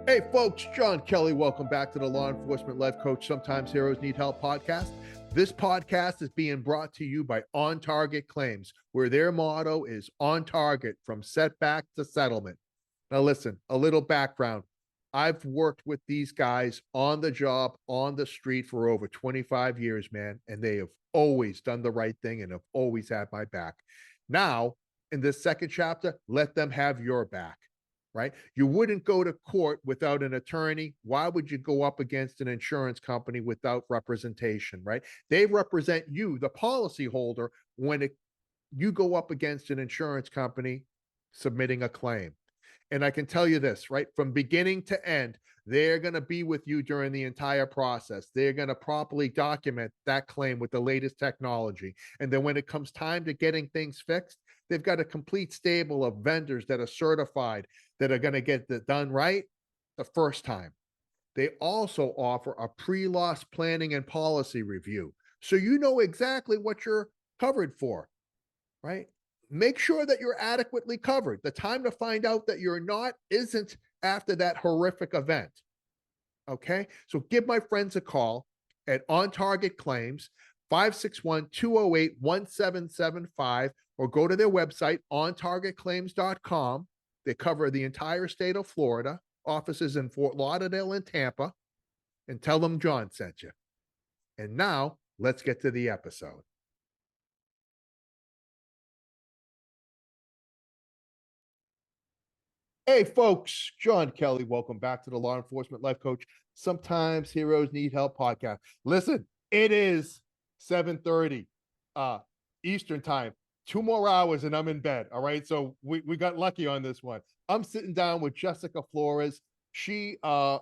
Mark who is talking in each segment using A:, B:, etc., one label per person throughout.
A: Hey folks, John Kelly. Welcome back to the Law Enforcement Life Coach Sometimes Heroes Need Help podcast. This podcast is being brought to you by On Target Claims, where their motto is on target from setback to settlement. Now listen, a little background. I've worked with these guys on the job, on the street for over 25 years, man, and they have always done the right thing and have always had my back. Now, in this second chapter, let them have your back, right? You wouldn't go to court without an attorney. Why would you go up against an insurance company without representation, right? They represent you, the policyholder, when you go up against an insurance company submitting a claim. And I can tell you this, right? From beginning to end, they're going to be with you during the entire process. They're going to properly document that claim with the latest technology. And then when it comes time to getting things fixed, they've got a complete stable of vendors that are certified that are going to get it done right the first time. They also offer a pre-loss planning and policy review. So you know exactly what you're covered for, right? Make sure that you're adequately covered. The time to find out that you're not isn't after that horrific event. Okay. So give my friends a call at On Target Claims, 561-208-1775, or go to their website, ontargetclaims.com. They cover the entire state of Florida, offices in Fort Lauderdale and Tampa, and tell them John sent you. And now let's get to the episode. Hey, folks, John Kelly. Welcome back to the Law Enforcement Life Coach Sometimes Heroes Need Help podcast. Listen, it is 7:30 Eastern time. 2 more hours and I'm in bed. All right. So we got lucky on this one. I'm sitting down with Jessica Flores. She was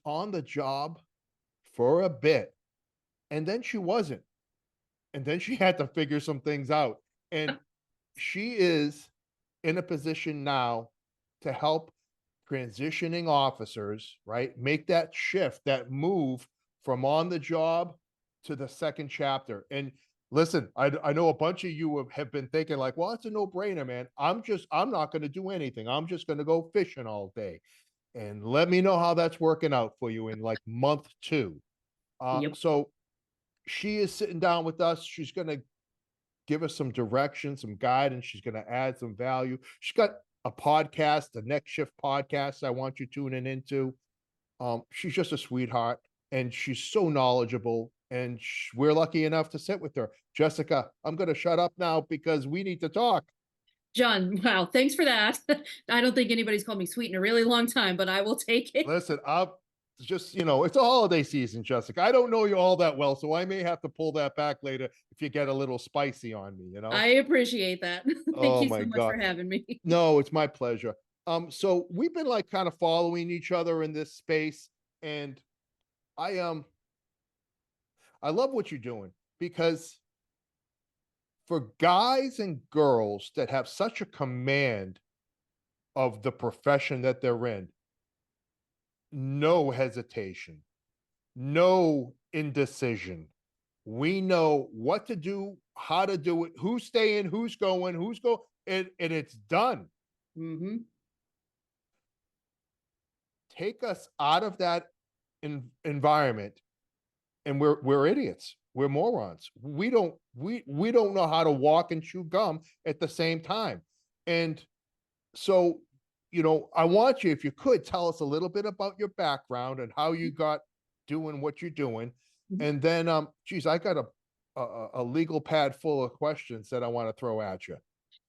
A: on the job for a bit and then she wasn't. And then she had to figure some things out. And she is in a position now to help transitioning officers, right, make that shift, that move from on the job to the second chapter. And listen, I know a bunch of you have been thinking like, well, it's a no-brainer, man. I'm not going to do anything. I'm just going to go fishing all day. And let me know how that's working out for you in like month two.
B: Yep.
A: So she is sitting down with us. She's going to give us some direction, some guidance. She's going to add some value. She's got a podcast, the Next Shift podcast I want you tuning into. She's just a sweetheart and she's so knowledgeable and we're lucky enough to sit with her. Jessica, I'm going to shut up now because we need to talk.
B: John, wow, thanks for that. I don't think anybody's called me sweet in a really long time, but I will take it.
A: Listen, just, it's a holiday season, Jessica. I don't know you all that well, so I may have to pull that back later if you get a little spicy on me.
B: I appreciate that. Thank
A: Oh
B: you so
A: my
B: much
A: God.
B: for having me.
A: No, it's my pleasure. So we've been like kind of following each other in this space, and I I love what you're doing because for guys and girls that have such a command of the profession that they're in, no hesitation, no indecision. We know what to do, how to do it, who's staying, who's going, and it's done.
B: Hmm.
A: Take us out of that environment and we're idiots. We're morons. We don't know how to walk and chew gum at the same time. And so, I want you, if you could, tell us a little bit about your background and how you got doing what you're doing. And then geez, I got a legal pad full of questions that I want to throw at you.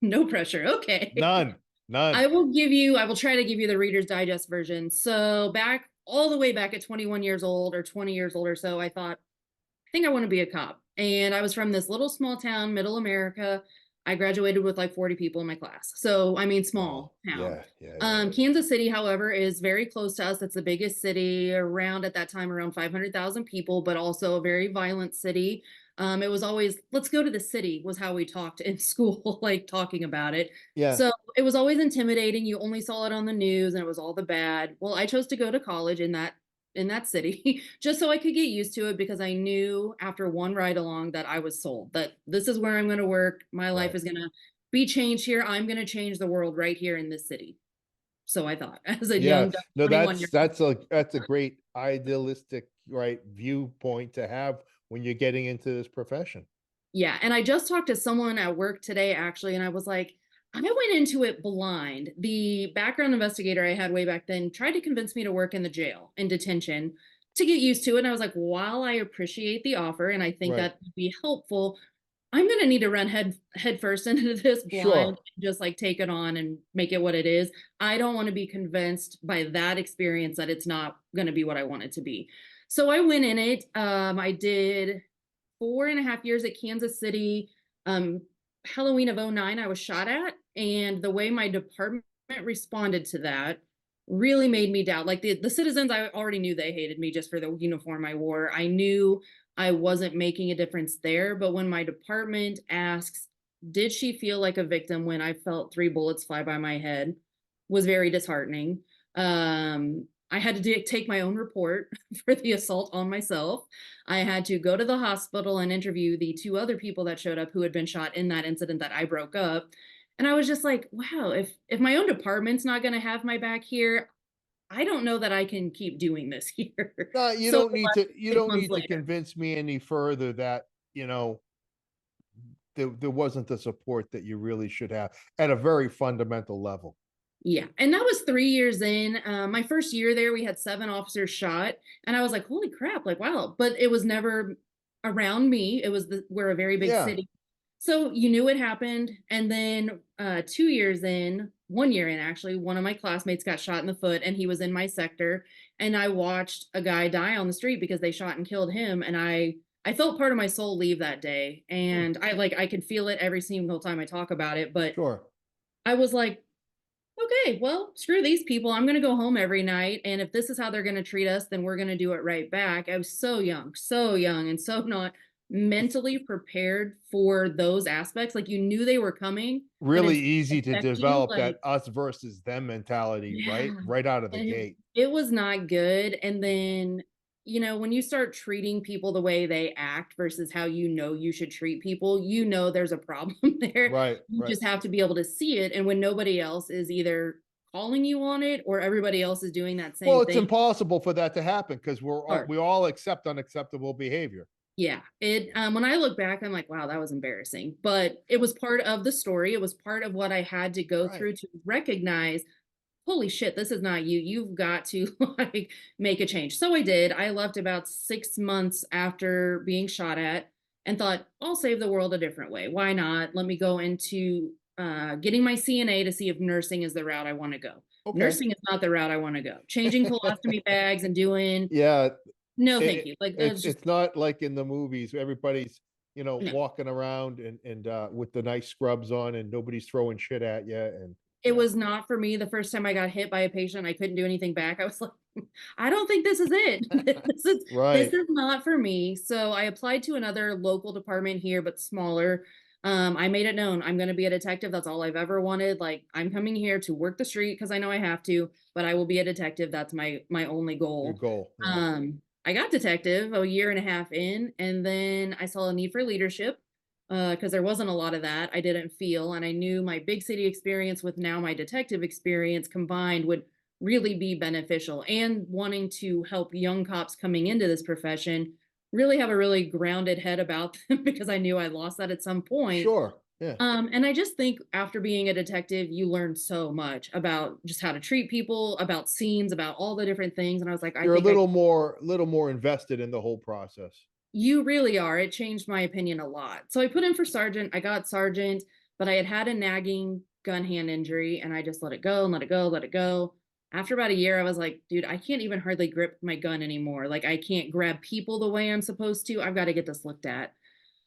B: No pressure. Okay.
A: None, none.
B: I will try to give you the Reader's Digest version. So all the way back at 21 years old or 20 years old or so, I thought, I think I want to be a cop. And I was from this little small town, middle America. I graduated with like 40 people in my class. So, I mean,
A: Wow.
B: small town.
A: Yeah.
B: Kansas City, however, is very close to us. It's the biggest city around at that time, around 500,000 people, but also a very violent city. It was always, let's go to the city, was how we talked in school, like talking about it.
A: Yeah.
B: So it was always intimidating. You only saw it on the news and it was all the bad. Well, I chose to go to college in that city just so I could get used to it because I knew after one ride along that I was sold that this is where I'm going to work. My life
A: Right.
B: is going to be changed here. I'm going to change the world right here in this city. So I thought, as a
A: Yeah,
B: young
A: no,
B: 21 year old.
A: that's a great idealistic, right, viewpoint to have when you're getting into this profession.
B: Yeah, and I just talked to someone at work today actually, and I was like, I went into it blind. The background investigator I had way back then tried to convince me to work in the jail in detention to get used to it. And I was like, while I appreciate the offer and I think
A: Right.
B: that would be helpful, I'm gonna need to run head first into this blind
A: Sure.
B: and just like take it on and make it what it is. I don't want to be convinced by that experience that it's not gonna be what I want it to be. So I went in it. I did 4.5 years at Kansas City. Halloween of '09, I was shot at. And the way my department responded to that really made me doubt. Like the citizens, I already knew they hated me just for the uniform I wore. I knew I wasn't making a difference there. But when my department asks, did she feel like a victim when I felt 3 bullets fly by my head, was very disheartening. I had to take my own report for the assault on myself. I had to go to the hospital and interview the 2 other people that showed up who had been shot in that incident that I broke up. And I was just like, wow, if my own department's not going to have my back here, I don't know that I can keep doing this here.
A: No,
B: So
A: you
B: 6
A: don't
B: months
A: need to
B: later.
A: convince me any further that, there wasn't the support that you really should have at a very fundamental level.
B: Yeah, and that was 3 years in. My first year there, we had 7 officers shot, and I was like, "Holy crap!" Like, wow. But it was never around me. It was we're a very big
A: Yeah.
B: city, so you knew it happened. And then 2 years in, 1 year in actually, one of my classmates got shot in the foot, and he was in my sector, and I watched a guy die on the street because they shot and killed him, and I felt part of my soul leave that day,
A: Hmm.
B: and I can feel it every single time I talk about it. But
A: Sure.
B: I was like, okay, well, screw these people. I'm going to go home every night. And if this is how they're going to treat us, then we're going to do it right back. I was so young, and so not mentally prepared for those aspects. Like you knew they were coming, but
A: Really
B: until
A: easy
B: they
A: to
B: affect you,
A: develop that
B: like,
A: us versus them mentality,
B: yeah,
A: right out of the
B: and
A: gate.
B: it was not good. And then, when you start treating people the way they act versus how you should treat people, there's a problem there.
A: Right,
B: You
A: right.
B: just have to be able to see it. And when nobody else is either calling you on it or everybody else is doing that
A: Well,
B: same
A: it's
B: thing,
A: impossible for that to happen because
B: hard.
A: we all accept unacceptable behavior.
B: Yeah. When I look back, I'm like, wow, that was embarrassing. But it was part of the story. It was part of what I had to go
A: Right.
B: through to recognize, holy shit, this is not you. You've got to like make a change. So I did. I left about 6 months after being shot at and thought, I'll save the world a different way. Why not? Let me go into getting my CNA to see if nursing is the route I want to go.
A: Okay.
B: Nursing is not the route I want to go. Changing colostomy bags and doing,
A: Yeah,
B: no, thank you. Like, that's just,
A: it's not like in the movies. Everybody's,
B: no.
A: walking around and with the nice scrubs on and nobody's throwing shit at you and
B: It
A: yeah.
B: was not for me. The first time I got hit by a patient, I couldn't do anything back. I was like, I don't think this is it. This
A: Right.
B: is not for me. So I applied to another local department here, but smaller. I made it known I'm going to be a detective. That's all I've ever wanted. Like I'm coming here to work the street because I know I have to, but I will be a detective. That's my only
A: Your
B: goal.
A: goal. Yeah.
B: I got detective a year and a half in, and then I saw a need for leadership because there wasn't a lot of that. I didn't feel, and I knew my big city experience with now my detective experience combined would really be beneficial. And wanting to help young cops coming into this profession really have a really grounded head about them because I knew I lost that at some point.
A: Sure. Yeah.
B: And I just think after being a detective, you learn so much about just how to treat people, about scenes, about all the different things. And I was like, I
A: You're a
B: think I
A: little more invested in the whole process.
B: You really are. It changed my opinion a lot. So I put in for sergeant. I got sergeant, but I had a nagging gun hand injury and I just let it go and let it go, let it go. After about a year, I was like, dude, I can't even hardly grip my gun anymore. Like, I can't grab people the way I'm supposed to. I've got to get this looked at.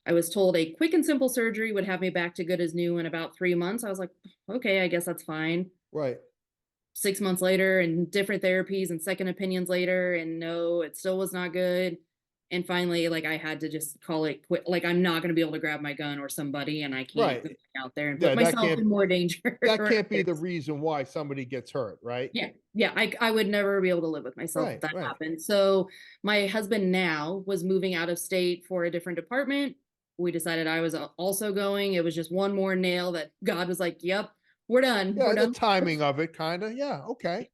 B: I was told a quick and simple surgery would have me back to good as new in about 3 months. I was like, okay, I guess that's fine.
A: Right.
B: 6 months later and different therapies and second opinions later, and no, it still was not good. And finally, like I had to just call it quit. Like I'm not going to be able to grab my gun or somebody, and I can't go
A: Right.
B: out there and put
A: Yeah,
B: myself in more danger
A: that
B: or
A: can't be the
B: others.
A: reason why somebody gets hurt, right?
B: Yeah, yeah, I would never be able to live with myself if
A: Right,
B: that
A: right.
B: happened. So my husband now was moving out of state for a different department. We decided I was also going. It was just one more nail that God was like, "Yep, we're done. We're
A: Yeah, the
B: done.
A: timing of it, kind of. Yeah, okay.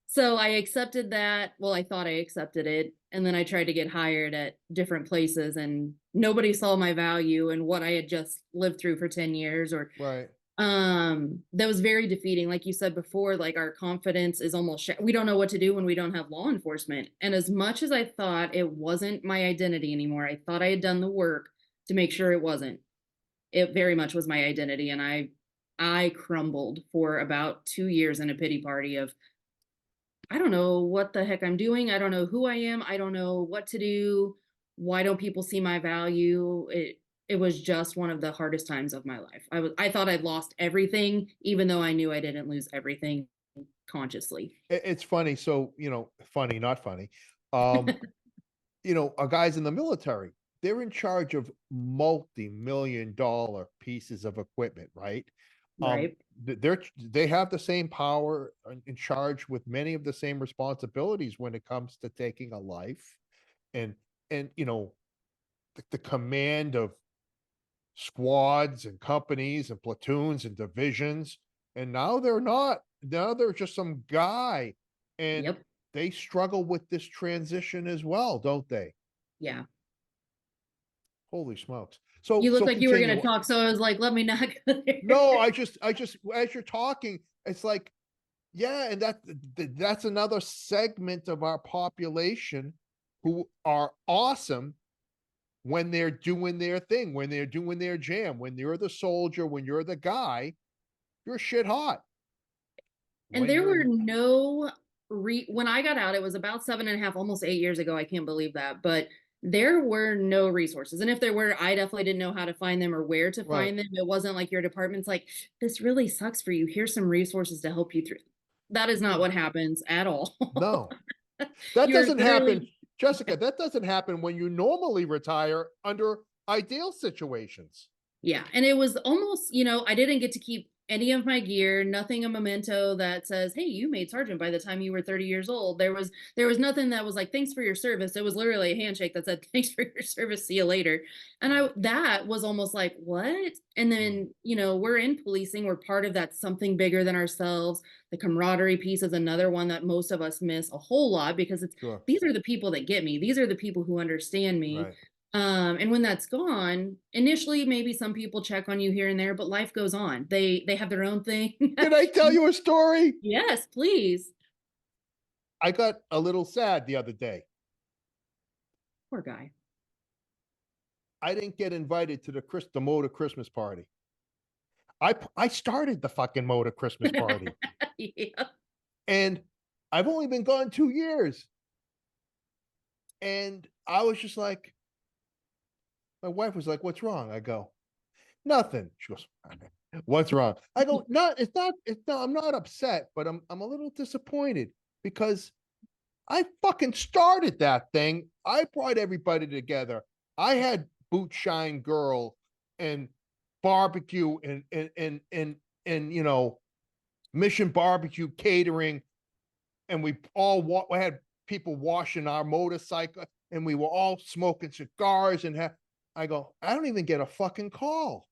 B: So I accepted that. Well, I thought I accepted it. And then I tried to get hired at different places, and nobody saw my value and what I had just lived through for 10 years. Or
A: Right.
B: that was very defeating. Like you said before, like our confidence is almost we don't know what to do when we don't have law enforcement. And as much as I thought it wasn't my identity anymore, I thought I had done the work to make sure it wasn't. It very much was my identity, and I crumbled for about 2 years in a pity party of, I don't know what the heck I'm doing. I don't know who I am. I don't know what to do. Why don't people see my value? It was just one of the hardest times of my life. I thought I'd lost everything, even though I knew I didn't lose everything consciously.
A: It's funny. So, funny, not funny. Um, our guys in the military, they're in charge of multi-million dollar pieces of equipment, right?
B: Right.
A: They have the same power, in charge with many of the same responsibilities when it comes to taking a life, and the command of squads and companies and platoons and divisions. And now they're not. Now they're just some guy, and
B: Yep.
A: they struggle with this transition as well, don't they?
B: Yeah.
A: Holy smokes. So
B: You look
A: so
B: like you were going to
A: continue.
B: talk, so I was like, let me not go
A: No,
B: there.
A: I just as you're talking, it's like, yeah, and that's another segment of our population who are awesome when they're doing their thing, when they're doing their jam, when you're the soldier, when you're the guy, you're shit hot.
B: And
A: When
B: there
A: you're
B: were no when I got out, it was about 7.5, almost 8 years ago. I can't believe that. But there were no resources. And if there were, I definitely didn't know how to find them or where to
A: right,
B: find them. It wasn't like your department's like, this really sucks for you. Here's some resources to help you through. That is not
A: no,
B: what happens at all.
A: no, that
B: You're
A: doesn't happen,
B: literally,
A: Jessica. That doesn't happen when you normally retire under ideal situations.
B: yeah. And it was almost, I didn't get to keep any of my gear, nothing a memento that says, "Hey, you made sergeant by the time you were 30 years old." There was nothing that was like, "Thanks for your service." It was literally a handshake that said, "Thanks for your service. See you later." And I that was almost like, "What?" And
A: Mm,
B: then, we're in policing, we're part of that something bigger than ourselves. The camaraderie piece is another one that most of us miss a whole lot, because it's
A: sure,
B: these are the people that get me. These are the people who understand me.
A: right.
B: And when that's gone, initially maybe some people check on you here and there, but life goes on. They have their own thing.
A: Can I tell you a story?
B: Yes, please.
A: I got a little sad the other day.
B: Poor guy.
A: I didn't get invited to the Moda Christmas party. I started the fucking Moda Christmas party,
B: Yeah.
A: and I've only been gone 2 years. And I was just like, my wife was like, "What's wrong?" I go, "Nothing." She goes, "What's wrong?" I go, "No, it's not. It's no. I'm not upset, but I'm a little disappointed because I fucking started that thing. I brought everybody together. I had boot shine girl and barbecue and Mission Barbecue catering, and we all we had people washing our motorcycle, and we were all smoking cigars and I go, I don't even get a fucking call.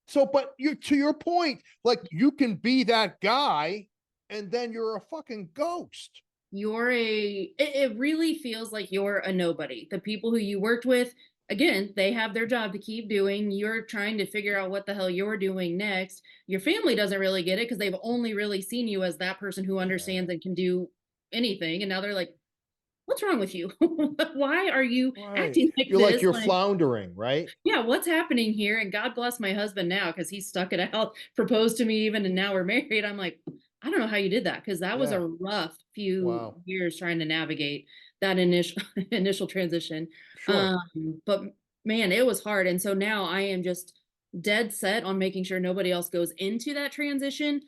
A: So, but you to your point, like you can be that guy, and then you're a fucking ghost.
B: It really feels like you're a nobody. The people who you worked with, again, they have their job to keep doing. You're trying to figure out what the hell you're doing next. Your family doesn't really get it because they've only really seen you as that person who
A: Yeah.
B: understands and can do anything. And now they're like, what's wrong with you? Why are you
A: Right.
B: acting like
A: You're like
B: this?
A: you're
B: Like,
A: floundering, right?
B: yeah, what's happening here? And God bless my husband now, because he stuck it out, proposed to me even, and now we're married. I'm like, I don't know how you did that, because that was a
A: Yeah.
B: rough few
A: Wow.
B: years trying to navigate that initial initial transition.
A: Sure.
B: But man, it was hard. And so now I am just dead set on making sure nobody else goes into that transition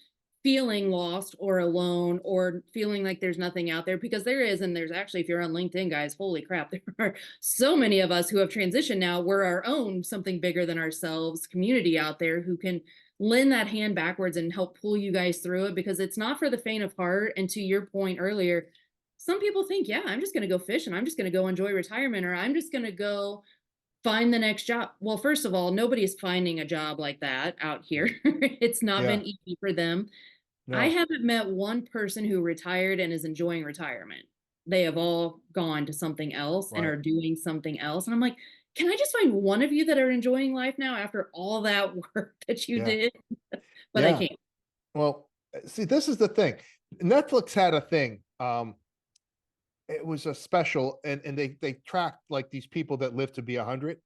B: feeling lost or alone or feeling like there's nothing out there, because there is. And there's actually, if you're on LinkedIn, guys, holy crap, there are so many of us who have transitioned now. We're our own something bigger than ourselves community out there who can lend that hand backwards and help pull you guys through it, because it's not for the faint of heart. And to your point earlier, some people think, yeah, I'm just going to go fish and I'm just going to go enjoy retirement, or I'm just going to go find the next job. Well, first of all, nobody's finding a job like that out here. It's not
A: Yeah.
B: been easy for them. I
A: No.
B: haven't met one person who retired and is enjoying retirement. They have all gone to something else and
A: Right.
B: are doing something else. And I'm like, can I just find one of you that are enjoying life now after all that work that you
A: Yeah.
B: did? But I
A: Yeah.
B: can't.
A: Well, see, this is the thing. Netflix had a thing. It was a special, and they tracked like these people that live to be 100,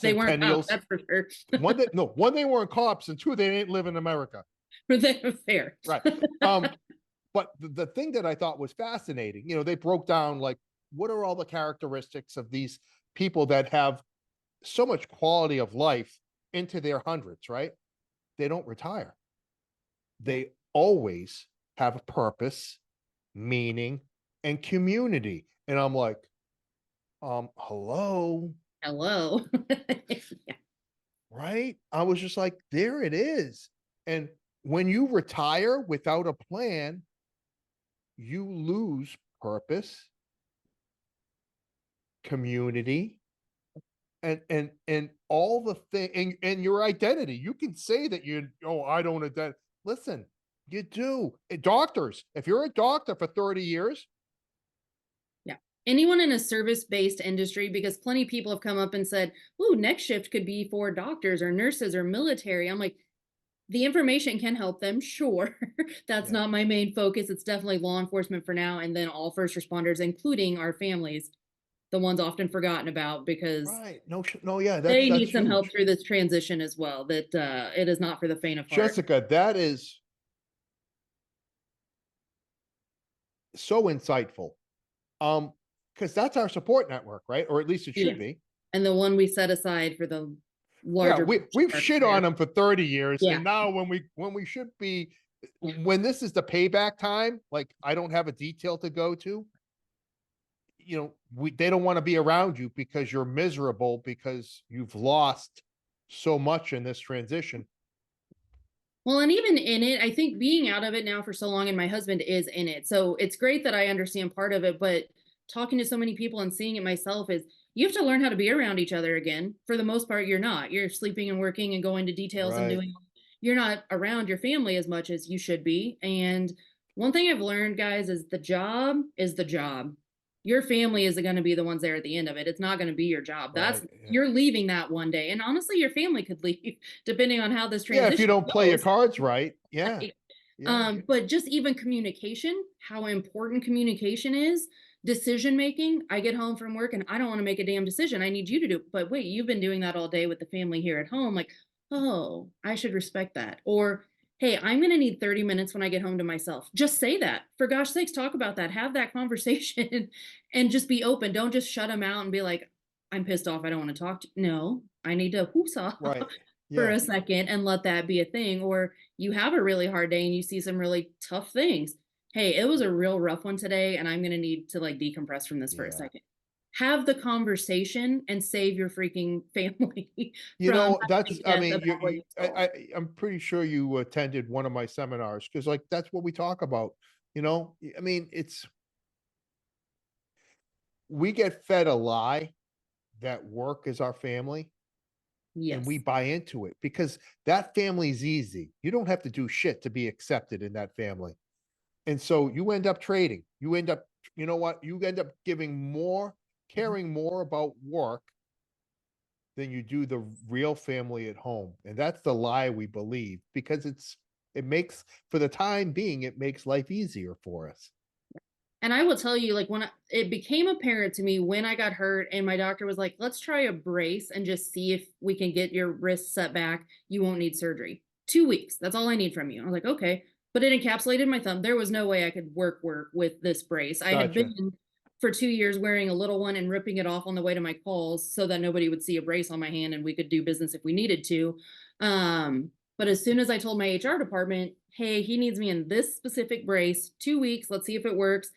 B: They weren't cops,
A: centennials.
B: that's for sure.
A: One, they weren't cops, and two, they didn't live in America.
B: They're fair.
A: Right. But the thing that I thought was fascinating, they broke down like what are all the characteristics of these people that have so much quality of life into their hundreds, right? They don't retire.
B: Yeah.
A: They always have a purpose, meaning, and community. And I'm like, hello,
B: Hello. Yeah.
A: right? I was just like, there it is. And when you retire without a plan, you lose purpose, community, and all the thing and your identity. You can say that I don't identify. Listen, you do. Doctors, if you're a doctor for 30 years,
B: Yeah. Anyone in a service-based industry, because plenty of people have come up and said, "Ooh, next shift could be for doctors or nurses or military." I'm like, the information can help them, sure. That's
A: yeah,
B: not my main focus. It's definitely law enforcement for now, and then all first responders, including our families, the ones often forgotten about because
A: right. No, no, yeah,
B: they
A: that's
B: need some help
A: huge.
B: through this transition as well. That it is not for the faint of heart.
A: Jessica, that is so insightful. Um, because that's our support network, right? Or at least it should
B: Yeah.
A: be.
B: And the one we set aside for the
A: Yeah,
B: larger portion
A: we've
B: of our
A: shit
B: career.
A: on them for 30 years,
B: Yeah.
A: and now when we should be, when this is the payback time, like I don't have a detail to go to, they don't want to be around you because you're miserable because you've lost so much in this transition.
B: Well, and even in it, I think being out of it now for so long, and my husband is in it. So it's great that I understand part of it, but talking to so many people and seeing it myself is you have to learn how to be around each other again. For the most part, you're not. You're sleeping and working and going to details and
A: Right,
B: doing, you're not around your family as much as you should be. And one thing I've learned, guys, is the job is the job. Your family is going to be the ones there at the end of it. It's not going to be your job. That's,
A: right. Yeah.
B: you're leaving that one day. And honestly, your family could leave depending on how this
A: Yeah, if you
B: transition
A: don't play your
B: goes.
A: cards right. Yeah.
B: Right?
A: Yeah.
B: But just even communication, how important communication is, decision making. I get home from work and I don't want to make a damn decision. I need you to do it. But wait, you've been doing that all day with the family here at home. Like, oh, I should respect that. Or, hey, I'm going to need 30 minutes when I get home to myself. Just say that. For gosh sakes, talk about that. Have that conversation and just be open. Don't just shut them out and be like, I'm pissed off. I don't want to talk to you. No, I need to whoosah
A: Right.
B: for
A: Yeah.
B: a second and let that be a thing. Or you have a really hard day and you see some really tough things. Hey, it was a real rough one today, and I'm going to need to like decompress from this for a
A: Yeah.
B: second. Have the conversation and save your freaking family from having
A: That's,
B: to
A: I
B: guess
A: mean,
B: about what you saw.
A: I'm pretty sure you attended one of my seminars because like that's what we talk about. I mean, we get fed a lie that work is our family, and we
B: Yes.
A: buy into it because that family's easy. You don't have to do shit to be accepted in that family. And so you end up trading. You end up, you know what? You end up caring more about work than you do the real family at home. And that's the lie we believe because it makes, for the time being, it makes life easier for us.
B: And I will tell you, like, it became apparent to me when I got hurt, and my doctor was like, let's try a brace and just see if we can get your wrist set back. You won't need surgery. 2 weeks. That's all I need from you. I was like, okay. But it encapsulated my thumb. There was no way I could work with this brace. I had
A: Gotcha.
B: been for 2 years wearing a little one and ripping it off on the way to my calls so that nobody would see a brace on my hand and we could do business if we needed to. But as soon as I told my HR department, hey, he needs me in this specific brace, 2 weeks, let's see if it works.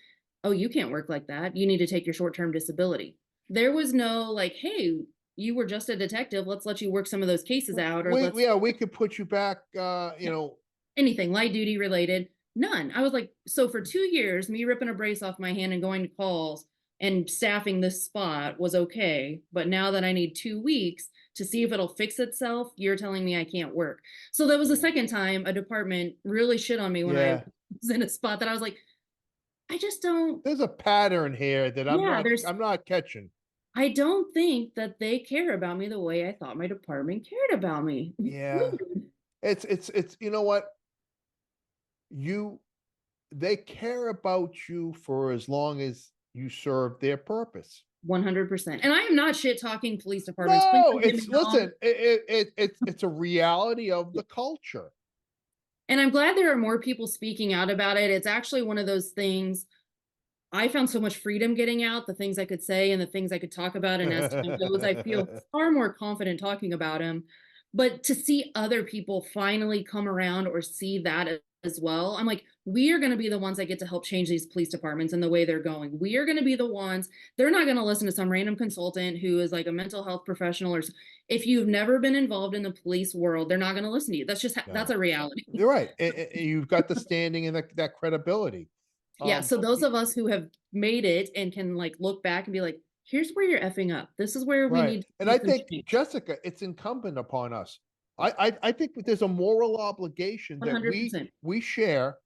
B: Oh, you can't work like that. You need to take your short-term disability. There was no like, hey, you were just a detective. Let's let you work some of those cases out, or let's,
A: We could put you back,
B: yeah, anything light duty related. None. I was like, so for 2 years, me ripping a brace off my hand and going to calls and staffing this spot was okay. But now that I need 2 weeks to see if it'll fix itself, you're telling me I can't work. So that was the
A: Yeah.
B: second time a department really shit on me when I
A: Yeah.
B: was in a spot that I was like, I just don't,
A: There's a pattern here that
B: yeah,
A: I'm not catching.
B: I don't think that they care about me the way I thought my department cared about me.
A: Yeah.
B: Weird.
A: It's you know what? You They care about you for as long as you serve their purpose.
B: 100%. And I am not shit talking police departments. Please
A: No,
B: don't get
A: it's
B: me wrong.
A: listen, it's a reality of the culture.
B: And I'm glad there are more people speaking out about it. It's actually one of those things I found so much freedom getting out, the things I could say and the things I could talk about. And as time goes, I feel far more confident talking about them. But to see other people finally come around or see that as well, I'm like, we are going to be the ones that get to help change these police departments and the way they're going. We are going to be the ones, they're not going to listen to some random consultant who is like a mental health professional or if you've never been involved in the police world, they're not going to listen to you. That's just, that's
A: No,
B: a reality.
A: you're right. You've got the standing and that credibility.
B: Yeah,
A: Um,
B: so those of us who have made it and can like look back and be like, here's where you're effing up. This is where we
A: right.
B: need to
A: And
B: see
A: I
B: some
A: think,
B: change.
A: Jessica, it's incumbent upon us. I think that there's a moral obligation that
B: 100%.
A: we share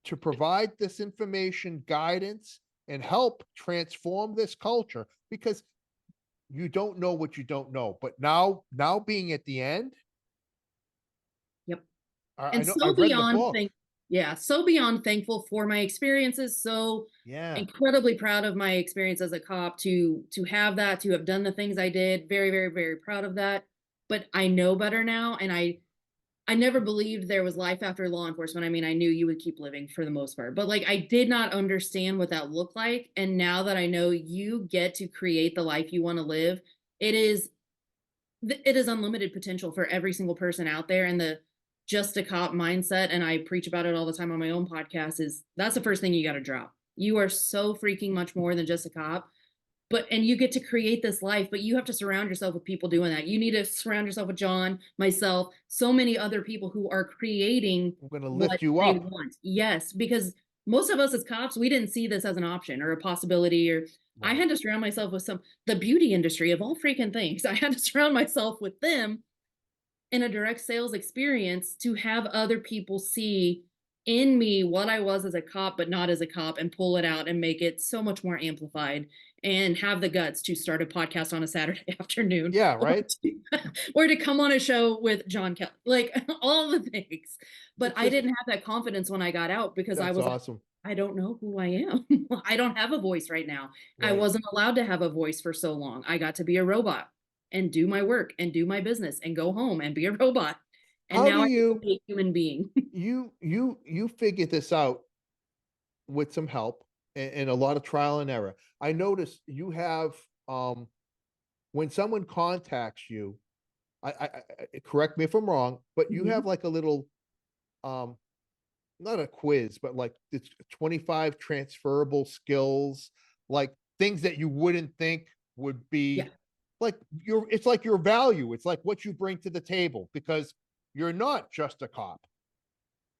A: to provide this information, guidance, and help transform this culture, because you don't know what you don't know. But now being at the end,
B: Yep.
A: I
B: And
A: know
B: so
A: I've read the
B: beyond
A: book.
B: yeah, so beyond thankful for my experiences, so
A: Yeah.
B: incredibly proud of my experience as a cop to have that, to have done the things I did. Very, very, very proud of that. But I know better now, and I never believed there was life after law enforcement. I mean, I knew you would keep living for the most part, but like I did not understand what that looked like. And now that I know you get to create the life you want to live, it is it is unlimited potential for every single person out there. And the just a cop mindset, and I preach about it all the time on my own podcast, is that's the first thing you got to drop. You are so freaking much more than just a cop, but and you get to create this life, but you have to surround yourself with people doing that. You need to surround yourself with John, myself, so many other people who are creating
A: I'm going to
B: what
A: lift you
B: they
A: up.
B: want. Yes, because most of us as cops, we didn't see this as an option or a possibility. Or I
A: Right.
B: had to surround myself with the beauty industry of all freaking things. I had to surround myself with them in a direct sales experience to have other people see in me what I was as a cop, but not as a cop, and pull it out and make it so much more amplified, and have the guts to start a podcast on a Saturday afternoon,
A: Yeah,
B: or
A: right.
B: or to come on a show with John Kelly, like all the things. But
A: It's
B: I
A: just
B: didn't have that confidence when I got out because I
A: That's
B: was like,
A: awesome.
B: I don't know who I am. I don't have a voice right now. I
A: Right.
B: wasn't allowed to have a voice for so long. I got to be a robot and do my work and do my business and go home and be a robot. And
A: How do
B: now I get to
A: you
B: be a human being.
A: you figure this out with some help and a lot of trial and error. I noticed you have when someone contacts you, correct me if I'm wrong, but you have
B: Mhm.
A: like a little um not a quiz, but like it's 25 transferable skills, like things that you wouldn't think would
B: Yeah.
A: be like it's like your value. It's like what you bring to the table, because you're not just a cop.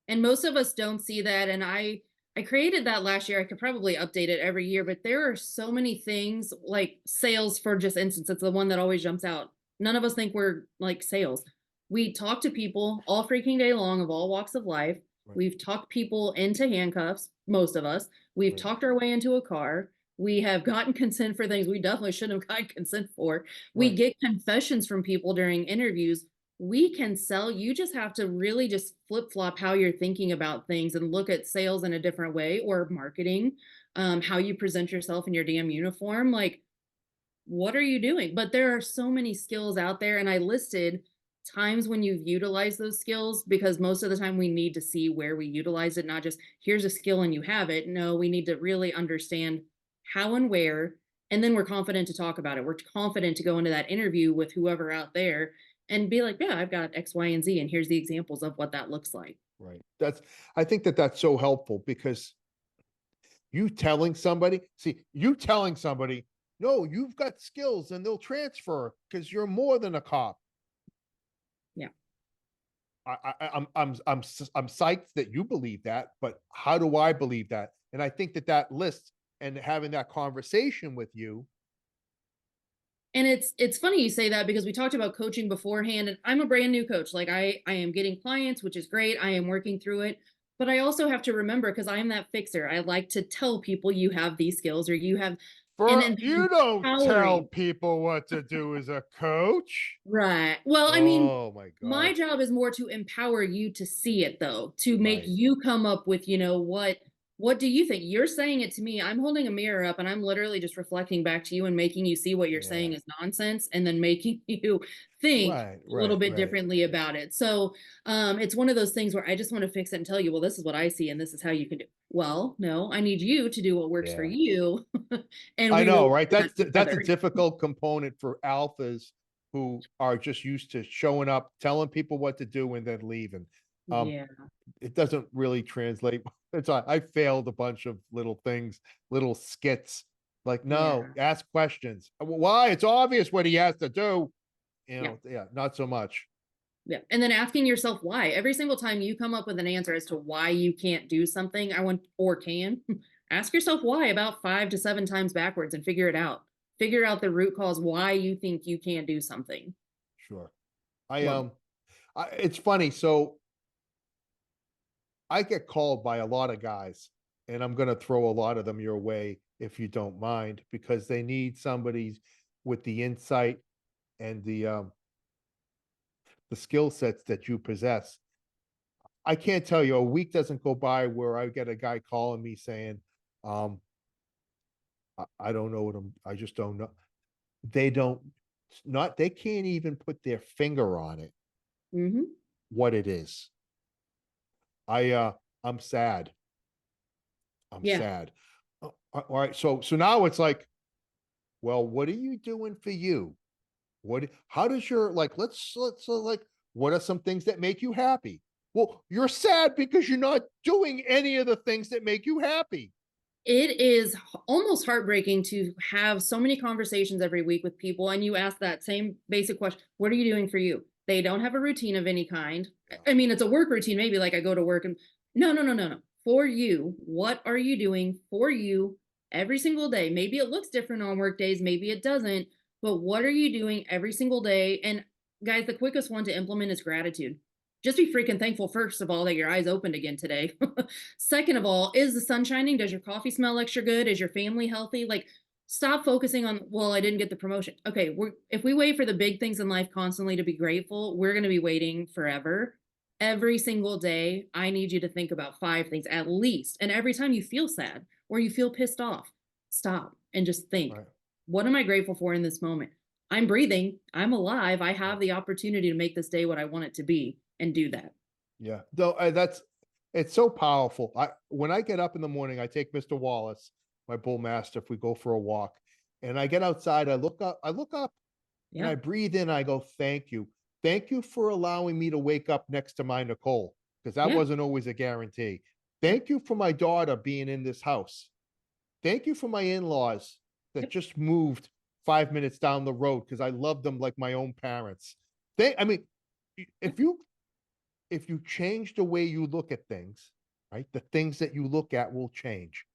B: And most of us don't see that. And I created that last year. I could probably update it every year, but there are so many things like sales, for just instance. It's the one that always jumps out. None of us think we're like sales. We talk to people all freaking day long of all walks of life.
A: Right,
B: We've talked people into handcuffs, most of us. We've
A: right,
B: talked our way into a car. We have gotten consent for things we definitely shouldn't have gotten consent for. We
A: right.
B: get confessions from people during interviews. We can sell. You just have to really just flip flop how you're thinking about things and look at sales in a different way, or marketing, how you present yourself in your damn uniform. Like, what are you doing? But there are so many skills out there. And I listed times when you've utilized those skills, because most of the time we need to see where we utilize it, not just here's a skill and you have it. No, we need to really understand how and where. And then we're confident to talk about it. We're confident to go into that interview with whoever out there and be like, yeah, I've got X, Y, and Z. And here's the examples of what that looks like.
A: Right. I think that that's so helpful, because you telling somebody, no, you've got skills and they'll transfer because you're more than a cop.
B: Yeah.
A: I'm psyched that you believe that, but how do I believe that? And I think that that list and having that conversation with you.
B: And it's funny you say that because we talked about coaching beforehand, and I'm a brand new coach. Like I am getting clients, which is great. I am working through it. But I also have to remember, because I am that fixer. I like to tell people you have these skills or you have,
A: For
B: and
A: you don't tell
B: empowering.
A: people what to do as a coach.
B: Right. Well, I mean,
A: Oh my
B: my
A: God.
B: job is more to empower you to see it, though, to make
A: Right.
B: you come up with, what do you think? You're saying it to me. I'm holding a mirror up and I'm literally just reflecting back to you and making you see what you're saying
A: Yeah.
B: is nonsense and then making you think
A: Right.
B: a little
A: Right.
B: bit
A: Right.
B: differently about it. So, it's one of those things where I just want to fix it and tell you, well, this is what I see and this is how you can do. Well, no, I need you to do what works for
A: Yeah.
B: you and
A: I
B: we will
A: know,
B: work
A: right?
B: on that
A: That's a
B: together.
A: difficult component for alphas who are just used to showing up, telling people what to do, and then leaving. Um,
B: Yeah.
A: it doesn't really translate. I failed a bunch of little things, little skits. Like, no,
B: Yeah.
A: ask questions. Why? It's obvious what he has to do.
B: Yeah.
A: Yeah, not so much.
B: Yeah. And then asking yourself why. Every single time you come up with an answer as to why you can't do something, I want or can, ask yourself why about 5 to 7 times backwards and figure it out. Figure out the root cause why you think you can't do something.
A: Sure. I
B: Well,
A: it's funny. So I get called by a lot of guys, and I'm going to throw a lot of them your way if you don't mind, because they need somebody with the insight and the skill sets that you possess. I can't tell you, a week doesn't go by where I get a guy calling me saying, um, I don't know what I just don't know. They don't, not, they can't even put their finger on it,
B: hmm
A: what it is. I'm sad. I'm
B: yeah.
A: sad. All right. So now it's like, well, what are you doing for you? How does your, like, let's like, what are some things that make you happy? Well, you're sad because you're not doing any of the things that make you happy.
B: It is almost heartbreaking to have so many conversations every week with people, and you ask that same basic question, what are you doing for you? They don't have a routine of any kind.
A: Yeah.
B: I mean, it's a work routine, maybe like I go to work and no, no, no, no, no. For you, what are you doing for you every single day? Maybe it looks different on work days, maybe it doesn't, but what are you doing every single day? And guys, the quickest one to implement is gratitude. Just be freaking thankful, first of all, that your eyes opened again today. Second of all, is the sun shining? Does your coffee smell extra good? Is your family healthy? Like, stop focusing on, well, I didn't get the promotion. Okay, if we wait for the big things in life constantly to be grateful, we're going to be waiting forever. Every single day, I need you to think about 5 things at least. And every time you feel sad or you feel pissed off, stop and just think,
A: Right.
B: what am I grateful for in this moment? I'm breathing. I'm alive. I
A: Yeah.
B: have the opportunity to make this day what I want it to be and do that.
A: Yeah. Though it's so powerful. When I get up in the morning, I take Mr. Wallace, my bull mastiff, we go for a walk, and I get outside, I look up and
B: Yeah.
A: I breathe in, I go, thank you. Thank you for allowing me to wake up next to my Nicole, because that
B: Yeah.
A: wasn't always a guarantee.
B: Yep.
A: Thank you for my daughter being in this house. Thank you for my in-laws that
B: Yep.
A: just moved 5 minutes down the road because I love them like my own parents. I mean,
B: Yep.
A: if you change the way you look at things, right, the things that you look at will change.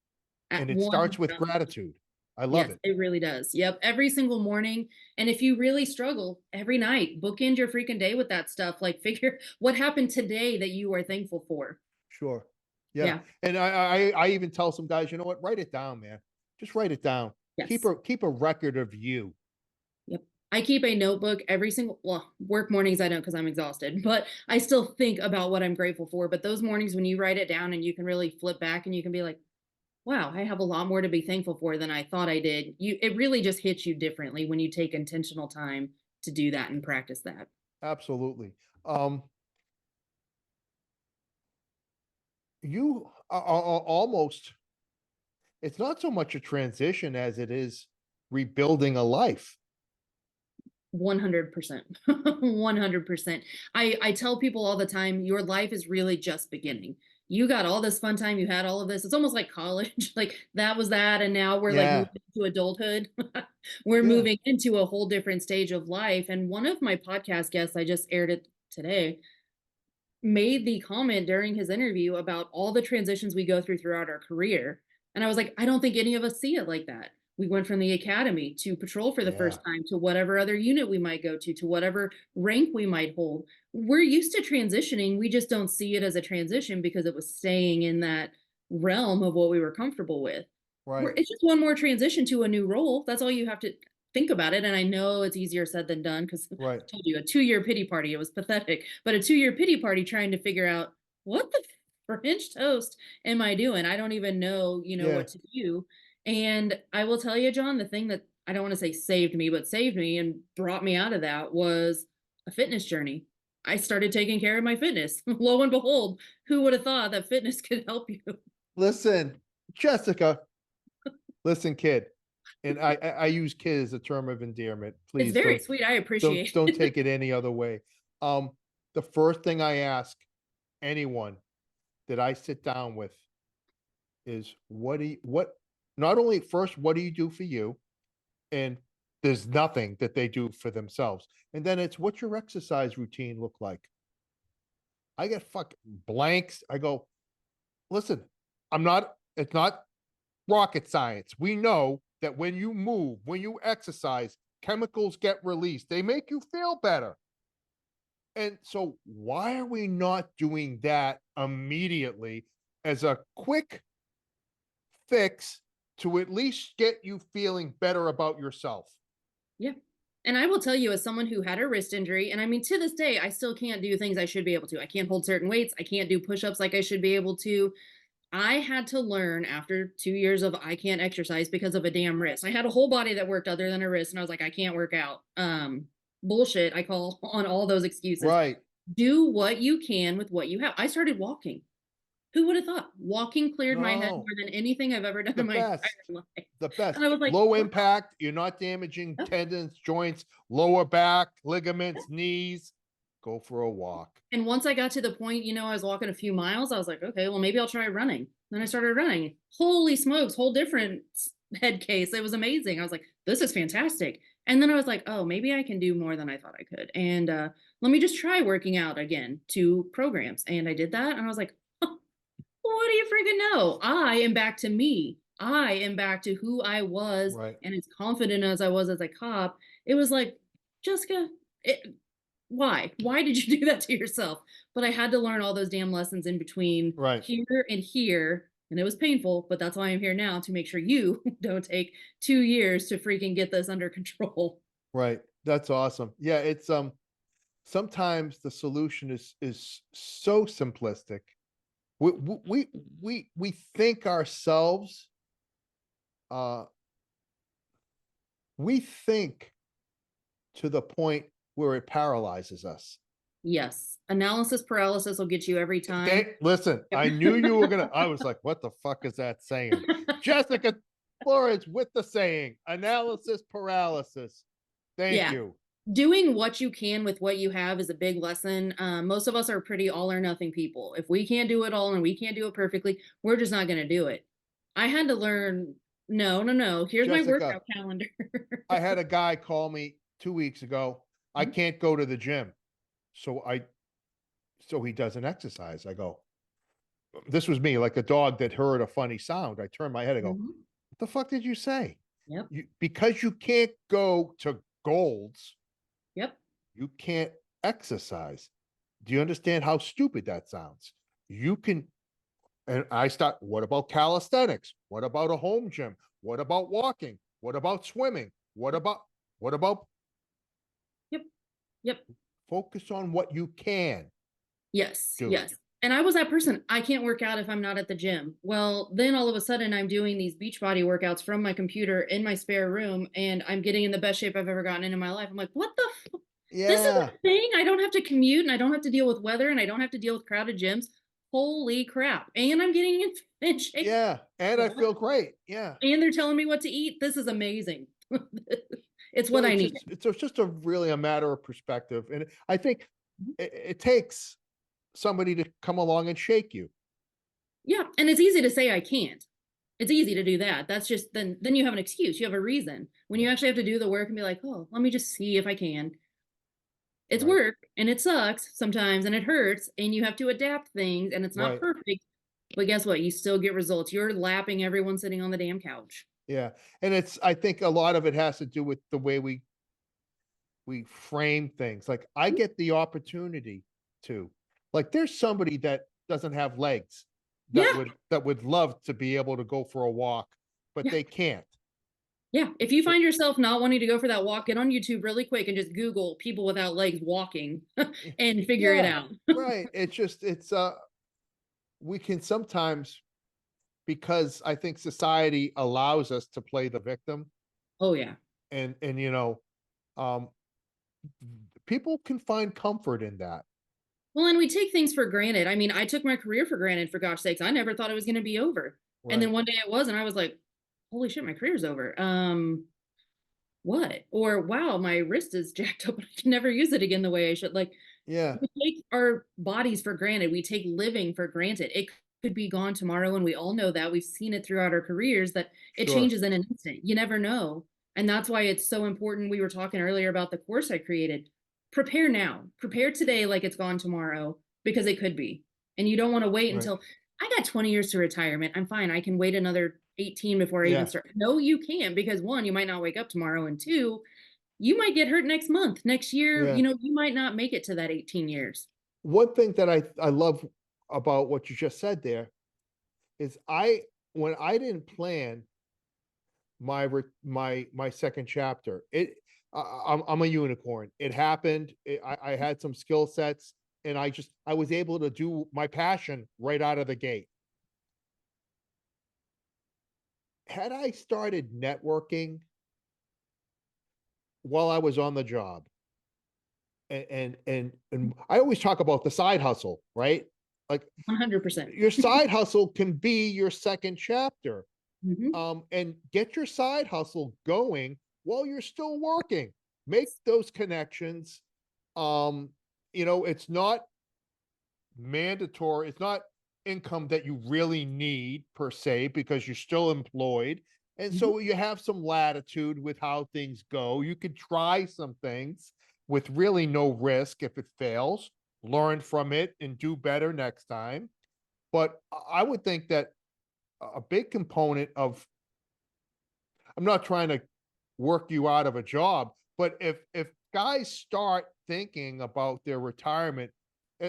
B: At
A: And it
B: one.
A: starts with gratitude. I love
B: Yes,
A: it.
B: it really does. Yep. Every single morning. And if you really struggle every night, bookend your freaking day with that stuff. Like, figure what happened today that you are thankful for.
A: Sure. Yeah.
B: Yeah.
A: And I even tell some guys, you know what, write it down, man. Just write it down. Keep
B: Yes.
A: a keep a record of you.
B: Yep. I keep a notebook every single, well, work mornings I don't because I'm exhausted, but I still think about what I'm grateful for. But those mornings when you write it down and you can really flip back and you can be like, wow, I have a lot more to be thankful for than I thought I did. It really just hits you differently when you take intentional time to do that and practice that.
A: Absolutely. You are almost, it's not so much a transition as it is rebuilding a life.
B: 100%. 100%. I tell people all the time, your life is really just beginning. You got all this fun time, you had all of this. It's almost like college. Like that was that, and now we're like
A: Yeah.
B: moving to adulthood. We're
A: Yeah.
B: moving into a whole different stage of life. And one of my podcast guests, I just aired it today, made the comment during his interview about all the transitions we go throughout our career. And I was like, I don't think any of us see it like that. We went from the academy to patrol for the
A: Yeah.
B: first time to whatever other unit we might go to whatever rank we might hold. We're used to transitioning. We just don't see it as a transition because it was staying in that realm of what we were comfortable with.
A: Right.
B: It's just one more transition to a new role. That's all you have to think about it. And I know it's easier said than done because I
A: Right.
B: told you a 2 year pity party. It was pathetic, but a 2 year pity party trying to figure out what the French toast am I doing? I don't even know,
A: Yeah.
B: what to do. And I will tell you, John, the thing that I don't want to say saved me, but saved me and brought me out of that was a fitness journey. I started taking care of my fitness. Lo and behold, who would have thought that fitness could help you?
A: Listen, Jessica, listen, kid. And I use kid as a term of endearment.
B: It's
A: Please
B: very sweet. I appreciate
A: don't
B: it.
A: take it any other way. Um, the first thing I ask anyone that I sit down with is what not only first, what do you do for you? And there's nothing that they do for themselves. And then it's what's your exercise routine look like? I get fucking blanks. I go, listen, it's not rocket science. We know that when you move, when you exercise, chemicals get released. They make you feel better. And so, why are we not doing that immediately as a quick fix to at least get you feeling better about yourself?
B: Yeah. And I will tell you, as someone who had a wrist injury, and I mean, to this day, I still can't do things I should be able to. I can't hold certain weights. I can't do push ups like I should be able to. I had to learn after 2 years of I can't exercise because of a damn wrist. I had a whole body that worked other than a wrist, and I was like, I can't work out. Bullshit. I call on all those excuses.
A: Right.
B: Do what you can with what you have. I started walking. Who would have thought? Walking cleared my head
A: No,
B: more than anything I've ever done
A: the
B: in my entire
A: best.
B: life.
A: The best.
B: And I was like,
A: Low
B: wow.
A: impact. You're not damaging tendons, joints, lower back, ligaments, knees. Go for a walk.
B: And once I got to the point, I was walking a few miles, I was like, okay, well, maybe I'll try running. Then I started running. Holy smokes, whole different head case. It was amazing. I was like, this is fantastic. And then I was like, oh, maybe I can do more than I thought I could. And let me just try working out again 2 programs. And I did that. And I was like, oh, what do you freaking know? I am back to me. I am back to who I was
A: Right.
B: and as confident as I was as a cop. It was like, Jessica, why? Why did you do that to yourself? But I had to learn all those damn lessons in between
A: Right.
B: here and here. And it was painful, but that's why I'm here now to make sure you don't take 2 years to freaking get this under control.
A: Right. That's awesome. Yeah, it's sometimes the solution is so simplistic. We think ourselves uh we think to the point where it paralyzes us.
B: Yes. Analysis paralysis will get you every time.
A: Listen,
B: Yep.
A: I knew you were gonna. I was like, what the fuck is that saying? Jessica Flores with the saying, analysis paralysis. Thank
B: Yeah.
A: you.
B: Doing what you can with what you have is a big lesson. Most of us are pretty all or nothing people. If we can't do it all and we can't do it perfectly, we're just not going to do it. I had to learn, no, no, no. Here's my
A: Jessica,
B: workout calendar.
A: I had a guy call me 2 weeks ago. I
B: Mhm.
A: can't go to the gym. So he doesn't exercise. I go, this was me, like a dog that heard a funny sound. I turned my head, I go,
B: Mhm.
A: what the fuck did you say?
B: Yep.
A: Because you can't go to Golds,
B: Yep.
A: you can't exercise. Do you understand how stupid that sounds? You can, and I start, what about calisthenics? What about a home gym? What about walking? What about swimming? What about
B: Yep. Yep.
A: focus on what you can
B: Yes.
A: do?
B: Yes. And I was that person. I can't work out if I'm not at the gym. Well, then all of a sudden I'm doing these beach body workouts from my computer in my spare room and I'm getting in the best shape I've ever gotten in my life. I'm like, what the this is
A: Yeah,
B: a thing. I don't have to commute and I don't have to deal with weather and I don't have to deal with crowded gyms. Holy crap. And I'm getting in shape.
A: yeah. And I
B: What?
A: feel great. Yeah.
B: And they're telling me what to eat. This is amazing. It's
A: So
B: what I need.
A: it's just a really a matter of perspective. And I think it takes somebody to come along and shake you.
B: Yeah. And it's easy to say I can't. It's easy to do that. That's just then you have an excuse. You have a reason. When you
A: Yeah.
B: actually have to do the work and be like, oh, let me just see if I can. It's
A: Right.
B: work and it sucks sometimes and it hurts and you have to adapt things and it's not
A: Right.
B: perfect, But guess what? You still get results. You're lapping everyone sitting on the damn couch.
A: Yeah. And I think a lot of it has to do with the way we frame things. Like I get the opportunity to, like, there's somebody that doesn't have legs
B: Yeah.
A: that would love to be able to go for a walk, but
B: Yeah.
A: they can't.
B: Yeah. If you find yourself not wanting to go for that walk, get on YouTube really quick and just Google people without legs walking and figure it
A: Yeah.
B: out.
A: Right. It's we can sometimes, because I think society allows us to play the victim,
B: Oh, yeah.
A: and um people can find comfort in that.
B: Well, and we take things for granted. I mean, I took my career for granted, for gosh sakes. I never thought it was going to be over. And then
A: Right.
B: one day it was, and I was like, holy shit, my career's over. What? Or wow, my wrist is jacked up and I can never use it again the way I should. Like,
A: Yeah.
B: we take our bodies for granted. We take living for granted. It could be gone tomorrow, and we all know that. We've seen it throughout our careers that it
A: Sure.
B: changes in an instant. You never know. And that's why it's so important. We were talking earlier about the course I created. Prepare now. Prepare today like it's gone tomorrow because it could be. And you don't want to wait
A: Right.
B: until I got 20 years to retirement. I'm fine. I can wait another 18 before I even
A: Yeah.
B: start. No, you can't, because one, you might not wake up tomorrow, and two, you might get hurt next month, next year.
A: Yeah.
B: You might not make it to that 18 years.
A: One thing that I love about what you just said there is, when I didn't plan my second chapter, I'm a unicorn. It happened. I had some skill sets, and I was able to do my passion right out of the gate. Had I started networking while I was on the job, and I always talk about the side hustle, right? Like,
B: 100%.
A: your side hustle can be your second chapter.
B: Mhm.
A: And get your side hustle going while you're still working. Make those connections. Um, it's not mandatory. It's not income that you really need per se, because you're still employed. And
B: Mhm.
A: so you have some latitude with how things go. You could try some things with really no risk. If it fails, learn from it and do better next time. But I would think that a big component of, I'm not trying to work you out of a job, but if guys start thinking about their retirement,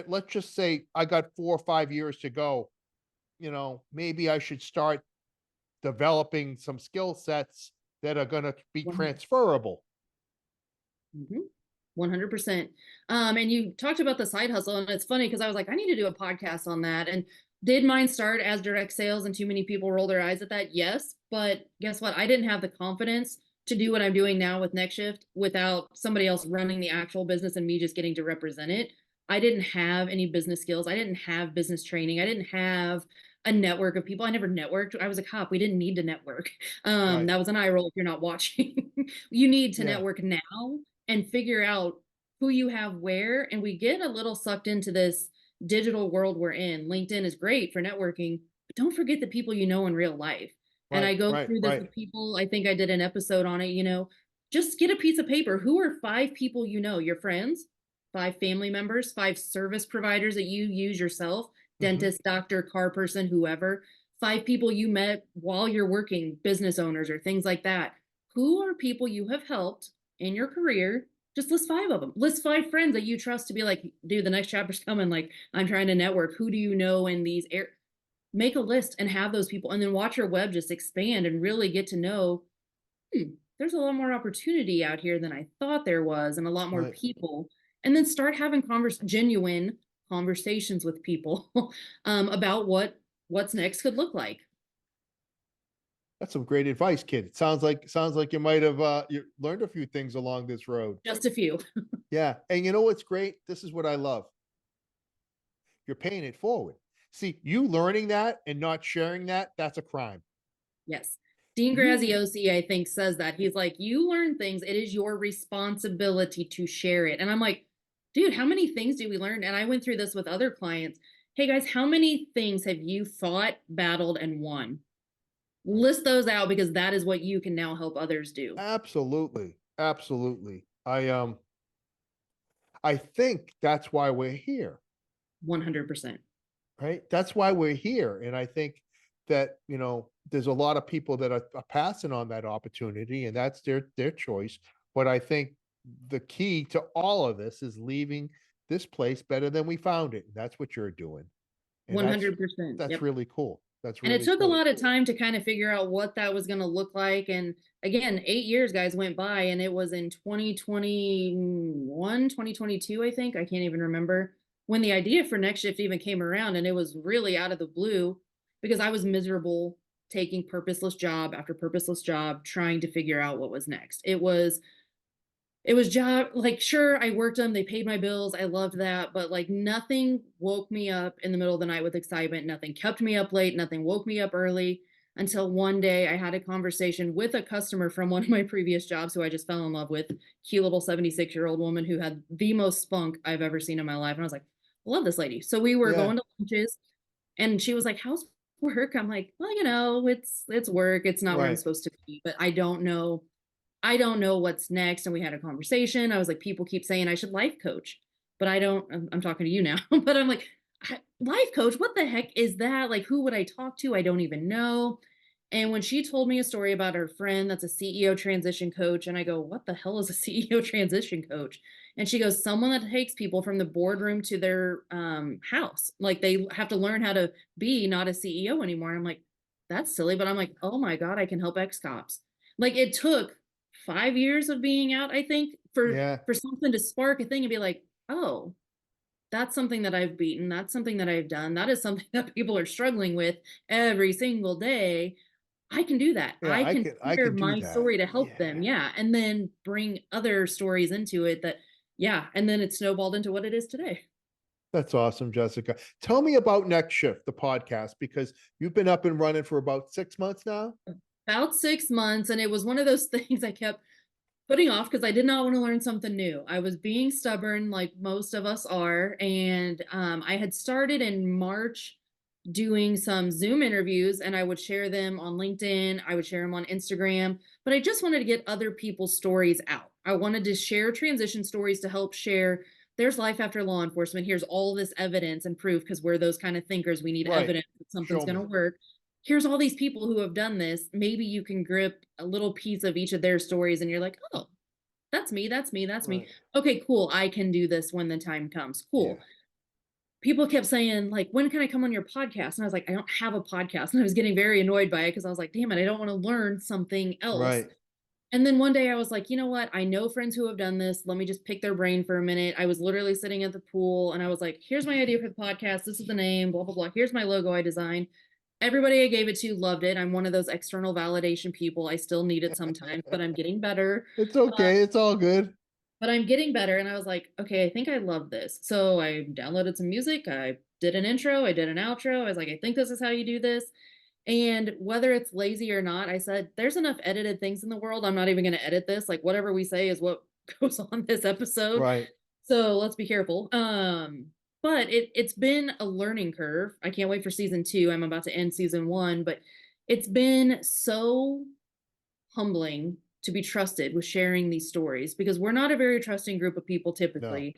A: let's just say I got 4 or 5 years to go, maybe I should start developing some skill sets that are going to be
B: 100.
A: transferable.
B: Mhm. 100%. And you talked about the side hustle, and it's funny because I was like, I need to do a podcast on that. And did mine start as direct sales and too many people roll their eyes at that? Yes. But guess what? I didn't have the confidence to do what I'm doing now with Next Shift without somebody else running the actual business and me just getting to represent it. I didn't have any business skills. I didn't have business training. I didn't have a network of people. I never networked. I was a cop. We didn't need to network.
A: Right.
B: That was an eye roll if you're not watching. You need to
A: Yeah.
B: network now and figure out who you have where. And we get a little sucked into this digital world we're in. LinkedIn is great for networking, but don't forget the people you know in real life. And
A: Right.
B: I go
A: Right.
B: through this
A: Right.
B: with people. I think I did an episode on it. Just get a piece of paper. Who are 5 people you know, your friends, 5 family members, 5 service providers that you use yourself,
A: Hmm.
B: dentist, doctor, car person, whoever, 5 people you met while you're working, business owners or things like that. Who are people you have helped in your career? Just list 5 of them. List 5 friends that you trust to be like, dude, the next chapter's coming. Like, I'm trying to network. Who do you know in these air? Make a list and have those people, and then watch your web just expand and really get to know. There's a lot more opportunity out here than I thought there was, and a lot more
A: Right.
B: people. And then start having genuine conversations with people about what's next could look like.
A: That's some great advice, kid. It sounds like you might have you learned a few things along this road.
B: Just a few.
A: Yeah. And you know what's great? This is what I love. You're paying it forward. See, you learning that and not sharing that, that's a crime.
B: Yes. Dean
A: You
B: Graziosi, I think, says that. He's like, you learn things, it is your responsibility to share it. And I'm like, dude, how many things do we learn? And I went through this with other clients. Hey guys, how many things have you fought, battled, and won?
A: Right.
B: List those out, because that is what you can now help others do.
A: Absolutely. Absolutely. I think that's why we're here.
B: 100%.
A: right? That's why we're here. And I think that, there's a lot of people that are passing on that opportunity, and that's their choice. But I think the key to all of this is leaving this place better than we found it. And that's what you're doing. And that's
B: 100%.
A: that's
B: Yep.
A: really cool. That's
B: And it
A: really
B: took a
A: cool.
B: lot of time to kind of figure out what that was going to look like. And again, 8 years, guys, went by, and it was in 2021, 2022, I think. I can't even remember when the idea for Next Shift even came around. And it was really out of the blue because I was miserable taking purposeless job after purposeless job, trying to figure out what was next. It was job, like, sure, I worked them, they paid my bills, I loved that, but like nothing woke me up in the middle of the night with excitement, nothing kept me up late, nothing woke me up early, until one day I had a conversation with a customer from one of my previous jobs who I just fell in love with. Cute little 76-year-old woman who had the most spunk I've ever seen in my life, and I was like, I love this lady. So we were
A: Yeah.
B: going to lunches, and she was like, how's work? I'm like, well, it's work, it's not where I'm
A: Right.
B: supposed to be, but I don't know what's next. And we had a conversation. I was like, people keep saying I should life coach, but I don't. I'm talking to you now, but I'm like, life coach? What the heck is that? Like, who would I talk to? I don't even know. And when she told me a story about her friend that's a CEO transition coach, and I go, what the hell is a CEO transition coach? And she goes, someone that takes people from the boardroom to their house. Like they have to learn how to be not a CEO anymore. And I'm like, that's silly. But I'm like, oh my God, I can help ex cops. Like it took 5 years of being out, I think, for
A: Yeah.
B: for something to spark a thing and be like, oh, that's something that I've beaten. That's something that I've done. That is something that people are struggling with every single day. I can do that.
A: Yeah.
B: I
A: I
B: can
A: could I
B: share
A: could do
B: my
A: that.
B: story to help them.
A: Yeah.
B: Yeah. And then bring other stories into it that, yeah. And then it snowballed into what it is today.
A: That's awesome, Jessica. Tell me about Next Shift, the podcast, because you've been up and running for about 6 months now.
B: About 6 months. And it was one of those things I kept putting off because I did not want to learn something new. I was being stubborn, like most of us are. And I had started in March doing some Zoom interviews, and I would share them on LinkedIn. I would share them on Instagram, but I just wanted to get other people's stories out. I wanted to share transition stories to help share. There's life after law enforcement. Here's all this evidence and proof because we're those kind of thinkers. We need
A: Right.
B: evidence that something's
A: Show
B: going to
A: me.
B: work. Here's all these people who have done this. Maybe you can grip a little piece of each of their stories and you're like, oh, that's me, that's me, that's me.
A: Right.
B: Okay, cool. I can do this when the time comes. Cool.
A: Yeah.
B: People kept saying, like, when can I come on your podcast? And I was like, I don't have a podcast. And I was getting very annoyed by it because I was like, damn it, I don't want to learn something else.
A: Right.
B: And then one day I was like, you know what? I know friends who have done this. Let me just pick their brain for a minute. I was literally sitting at the pool and I was like, here's my idea for the podcast. This is the name, blah, blah, blah. Here's my logo I designed. Everybody I gave it to loved it. I'm one of those external validation people. I still need it sometimes, but I'm getting better.
A: It's
B: Uh,
A: okay. It's all good.
B: but I'm getting better. And I was like, okay, I think I love this. So I downloaded some music. I did an intro. I did an outro. I was like, I think this is how you do this. And whether it's lazy or not, I said, there's enough edited things in the world. I'm not even going to edit this. Like whatever we say is what goes on this episode.
A: Right.
B: So let's be careful. But it's been a learning curve. I can't wait for season 2. I'm about to end season 1, but it's been so humbling to be trusted with sharing these stories because we're not a very trusting group of people
A: No.
B: typically.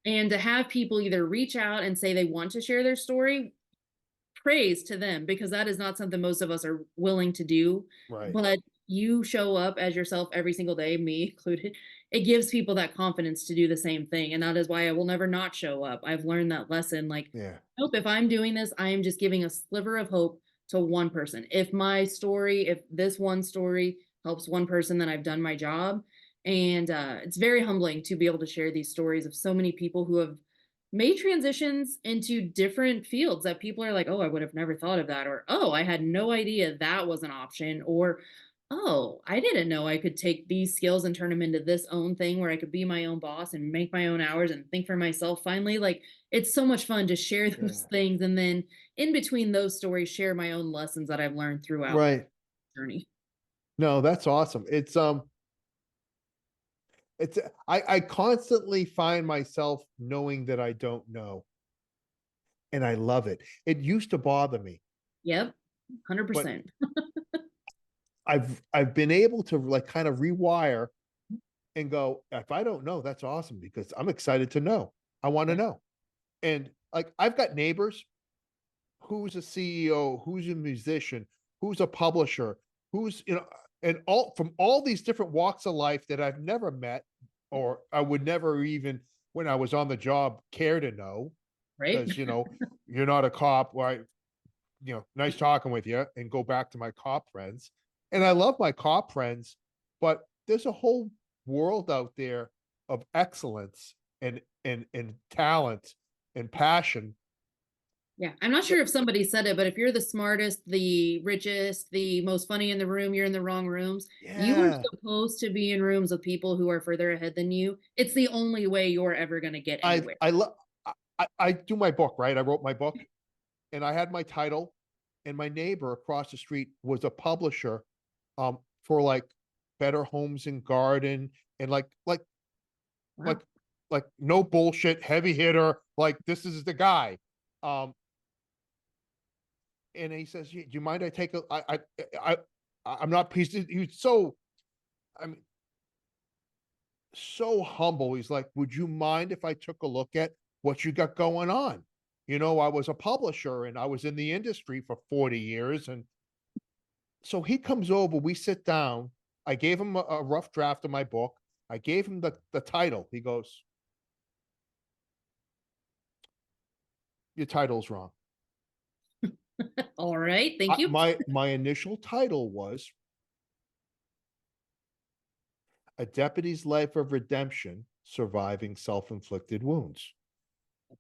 B: And to have people either reach out and say they want to share their story, praise to them because that is not something most of us are willing to do.
A: Right.
B: But you show up as yourself every single day, me included. It gives people that confidence to do the same thing. And that is why I will never not show up. I've learned that lesson. Like,
A: Yeah.
B: nope, if I'm doing this, I am just giving a sliver of hope to one person. If this one story helps one person, then I've done my job. And it's very humbling to be able to share these stories of so many people who have made transitions into different fields that people are like, oh, I would have never thought of that. Or, oh, I had no idea that was an option. Or, oh, I didn't know I could take these skills and turn them into this own thing where I could be my own boss and make my own hours and think for myself finally. Like, it's so much fun to share those
A: Yeah.
B: things. And then in between those stories, share my own lessons that I've learned throughout
A: Right.
B: the journey.
A: No, that's awesome. It's I constantly find myself knowing that I don't know, and I love it. It used to bother me,
B: Yep,
A: but
B: 100%.
A: I've been able to like kind of rewire and go, if I don't know, that's awesome because I'm excited to know. I want to
B: Yeah.
A: know. And like I've got neighbors who's a CEO, who's a musician, who's a publisher, who's, and all from all these different walks of life that I've never met, or I would never even, when I was on the job, care to know,
B: Right.
A: because, you're not a cop. Why, nice talking with you, and go back to my cop friends. And I love my cop friends, but there's a whole world out there of excellence and talent and passion.
B: Yeah, I'm not sure if somebody said it, but if you're the smartest, the richest, the most funny in the room, you're in the wrong rooms. You are
A: Yeah.
B: supposed to be in rooms with people who are further ahead than you. It's the only way you're ever going to get
A: I
B: anywhere.
A: I love I do my book, right? I wrote my book, and I had my title, and my neighbor across the street was a publisher for like Better Homes and Garden, and like
B: Wow.
A: like no bullshit, heavy hitter, like this is the guy. Um and he says, do you mind I take a I I'm not he's so, I mean, so humble. He's like, would you mind if I took a look at what you got going on? I was a publisher and I was in the industry for 40 years. And so he comes over, we sit down. I gave him a rough draft of my book. I gave him the title. He goes, your title's wrong.
B: All right. Thank you.
A: My initial title was A Deputy's Life of Redemption, Surviving Self-Inflicted Wounds.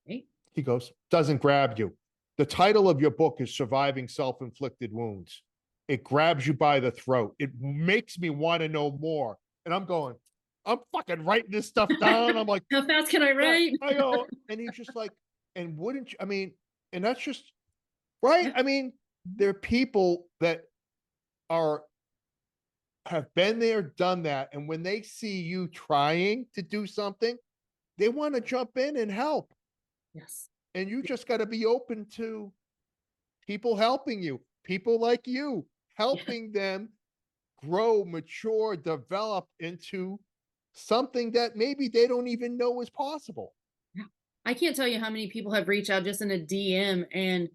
B: Okay.
A: He goes, doesn't grab you. The title of your book is Surviving Self-Inflicted Wounds. It grabs you by the throat. It makes me want to know more. And I'm going, I'm fucking writing this stuff down. I'm like,
B: How fast can I
A: yeah,
B: write?
A: I go, and he's just like, and wouldn't you, I mean, and that's just right.
B: Yeah.
A: I mean, there are people that are have been there, done that. And when they see you trying to do something, they want to jump in and help.
B: Yes.
A: And you just got to be open to people helping you, people like you,
B: Yeah.
A: helping them grow, mature, develop into something that maybe they don't even know is possible.
B: Yeah. I can't tell you how many people have reached out just in a DM and,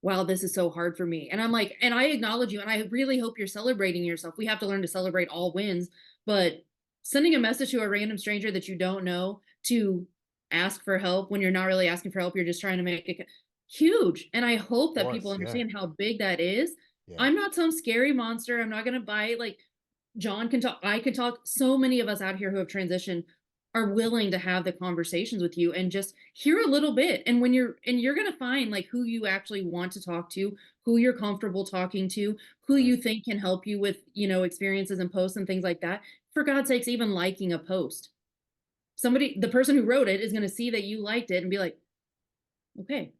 B: wow, this is so hard for me. And I'm like, and I acknowledge you and I really hope you're celebrating yourself. We have to learn to celebrate all wins, but sending a message to a random stranger that you don't know to ask for help when you're not really asking for help, you're just trying to make it huge. And I hope
A: Of
B: that people
A: course. Yeah.
B: understand how big that is.
A: Yeah.
B: I'm not some scary monster. I'm not going to bite. Like, John can talk, I can talk. So many of us out here who have transitioned are willing to have the conversations with you and just hear a little bit. And you're going to find like who you actually want to talk to, who you're comfortable talking to, who
A: Right.
B: you think can help you with, experiences and posts and things like that. For God's sakes, even liking a post. The person who wrote it is going to see that you liked it and be like, okay,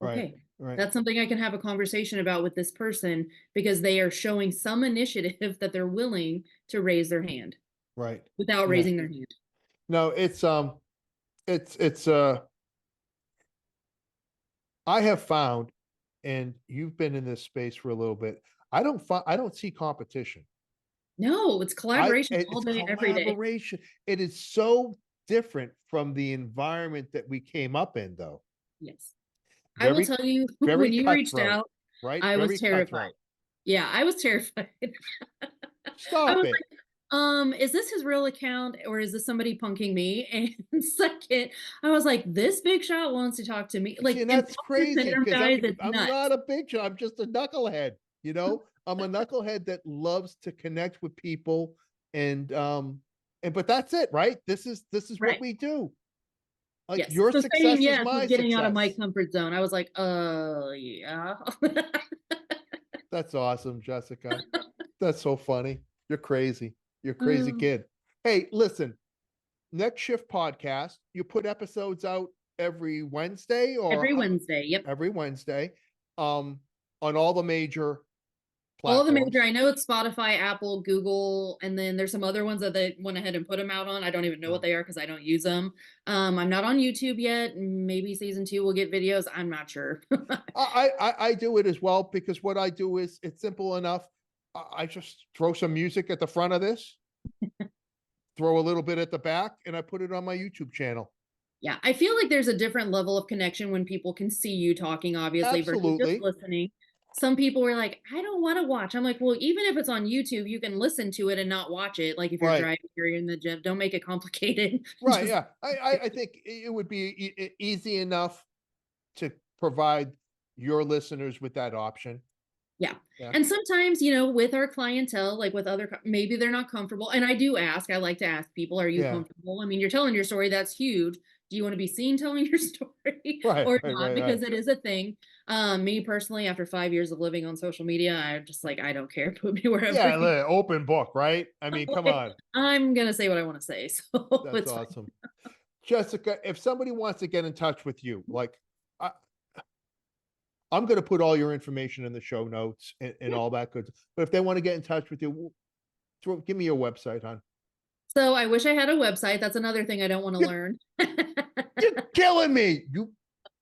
A: Right.
B: okay.
A: Right.
B: That's something I can have a conversation about with this person because they are showing some initiative that they're willing to raise their hand
A: Right.
B: without
A: Yeah.
B: raising their hand.
A: No, it's I have found, and you've been in this space for a little bit. I don't see competition.
B: No, it's collaboration all
A: It's
B: day, every day.
A: collaboration. It is so different from the environment that we came up in, though.
B: Yes. I will
A: Very,
B: tell you,
A: very
B: when you reached
A: cutthroat,
B: out,
A: right?
B: I was
A: Very
B: terrified.
A: cutthroat.
B: Yeah, I was terrified. I
A: Stop
B: was
A: it.
B: like, is this his real account or is this somebody punking me? And second, I was like, this big shot wants to talk to me.
A: See,
B: Like
A: and that's
B: imposter
A: crazy
B: syndrome,
A: because
B: guys, it's
A: I'm
B: nuts.
A: not a big shot. I'm just a knucklehead. I'm a knucklehead that loves to connect with people, and but that's it, right? This is what
B: Right.
A: we do. Like
B: Yes.
A: your
B: So saying
A: success is
B: yes was
A: my
B: getting out of my
A: success.
B: comfort zone. I was like, yeah.
A: That's awesome, Jessica. That's so funny. You're crazy. You're a crazy
B: Um,
A: kid. Hey, listen, next shift podcast, you put episodes out every Wednesday or
B: every Wednesday. Yep.
A: every Wednesday, um, on all the major
B: All the major,
A: platforms.
B: I know it's Spotify, Apple, Google, and then there's some other ones that they went ahead and put them out on. I don't even know
A: Yeah.
B: what they are because I don't use them. I'm not on YouTube yet. Maybe season 2 will get videos. I'm not sure.
A: I do it as well because what I do is it's simple enough. I just throw some music at the front of this, throw a little bit at the back, and I put it on my YouTube channel.
B: Yeah, I feel like there's a different level of connection when people can see you talking, obviously, versus just
A: Absolutely.
B: listening. Some people were like, I don't want to watch. I'm like, well, even if it's on YouTube, you can listen to it and not watch it. Like if you're
A: Right.
B: driving or you're in the gym, don't make it complicated.
A: Right.
B: Just
A: Yeah. I think it would be easy enough to provide your listeners with that option.
B: yeah.
A: Yeah.
B: And sometimes, you know, with our clientele, like with other, maybe they're not comfortable. And I do ask, I like to ask people, are you
A: Yeah.
B: comfortable? I mean, you're telling your story, that's huge. Do you want to be seen telling your story
A: Right.
B: or
A: Right.
B: not?
A: Right. Right.
B: Because it is a thing. Me personally, after 5 years of living on social media, I'm just like, I don't care. Put me wherever
A: Yeah.
B: you
A: Open book, right? I mean, come
B: like,
A: on.
B: I'm going to say what I want to say. So
A: That's
B: it's fine.
A: awesome. Jessica, if somebody wants to get in touch with you, like I, I'm going to put all your information in the show notes and
B: Yeah.
A: all that good. But if they want to get in touch with you, give me your website, hon.
B: So I wish I had a website. That's another thing I don't want to
A: You're,
B: learn.
A: you're killing me.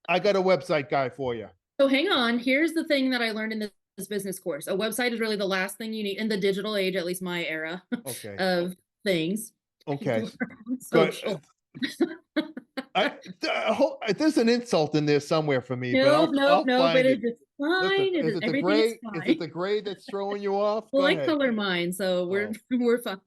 A: I got a website guy for you.
B: So hang on. Here's the thing that I learned in this business course. A website is really the last thing you need in the digital age, at least my era
A: Okay.
B: of things.
A: Okay.
B: People are on
A: Good.
B: social.
A: There's an insult in there somewhere for me, but
B: Nope, nope,
A: I'll
B: nope. It
A: find
B: is
A: it.
B: it's
A: Listen,
B: fine. It
A: is
B: is
A: it the
B: everything is
A: gray? Is it
B: fine.
A: the gray that's throwing you off?
B: Well,
A: Go
B: I
A: ahead.
B: color mine, so we're
A: Oh,
B: we're fine.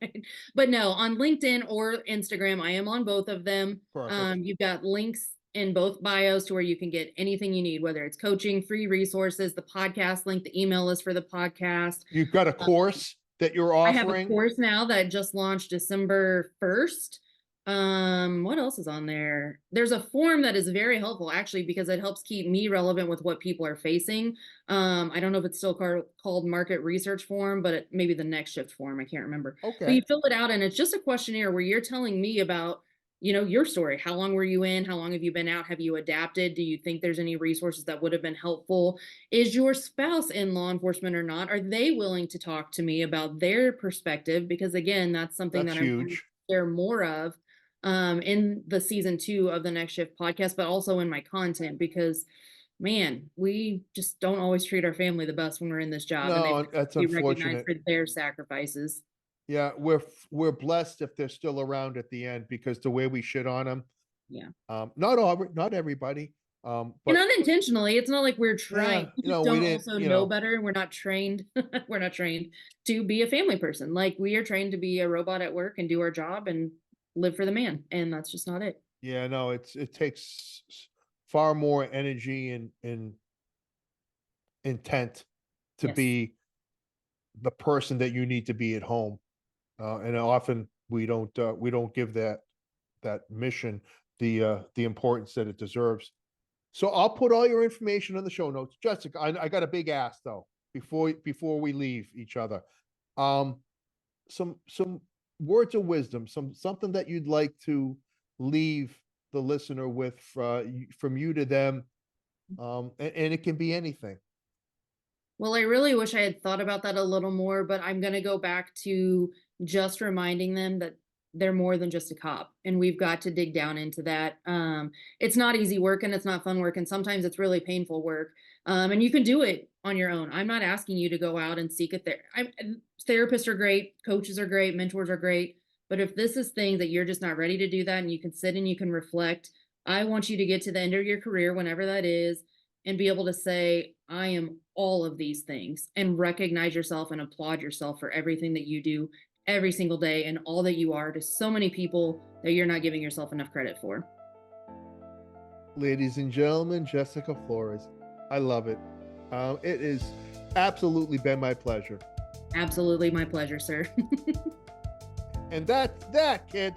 B: But no, on LinkedIn or Instagram, I am on both of them.
A: perfect.
B: You've got links in both bios to where you can get anything you need, whether it's coaching, free resources, the podcast link, the email list for the podcast.
A: You've got a
B: Uh,
A: course that you're
B: I have a
A: offering.
B: course now that just launched December 1st. What else is on there? There's a form that is very helpful actually because it helps keep me relevant with what people are facing. I don't know if it's still called market research form, but maybe the next shift form. I can't remember. But you
A: Okay.
B: fill it out and it's just a questionnaire where you're telling me about, you know, your story. How long were you in? How long have you been out? Have you adapted? Do you think there's any resources that would have been helpful? Is your spouse in law enforcement or not? Are they willing to talk to me about their perspective? Because again, that's something
A: That's
B: that I'm going to
A: huge.
B: share more of in the season 2 of the Next Shift podcast, but also in my content because man, we just don't always treat our family the best when we're in this job and they've
A: No, that's
B: be recognized
A: unfortunate.
B: for their sacrifices.
A: Yeah, we're blessed if they're still around at the end because the way we shit on them,
B: Yeah.
A: not everybody,
B: And
A: but
B: unintentionally, it's not like we're trying.
A: yeah,
B: We just
A: we
B: don't
A: didn't,
B: also know better. We're not trained. We're not trained to be a family person. Like we are trained to be a robot at work and do our job and live for the man. And that's just not it.
A: yeah, no, it takes far more energy and intent to
B: Yes.
A: be the person that you need to be at home. And often we don't give that mission the importance that it deserves. So I'll put all your information in the show notes. Jessica, I got a big ask though before we leave each other. Um, some words of wisdom, something that you'd like to leave the listener with from you to them, and it can be anything.
B: Well, I really wish I had thought about that a little more, but I'm going to go back to just reminding them that they're more than just a cop and we've got to dig down into that. It's not easy work and it's not fun work. And sometimes it's really painful work. And you can do it on your own. I'm not asking you to go out and seek a therapists are great. Coaches are great. Mentors are great. But if this is things that you're just not ready to do that and you can sit and you can reflect, I want you to get to the end of your career, whenever that is, and be able to say, I am all of these things and recognize yourself and applaud yourself for everything that you do every single day and all that you are to so many people that you're not giving yourself enough credit for.
A: Ladies and gentlemen, Jessica Flores. I love it. It is absolutely been my pleasure.
B: Absolutely my pleasure, sir.
A: And that's that, kid.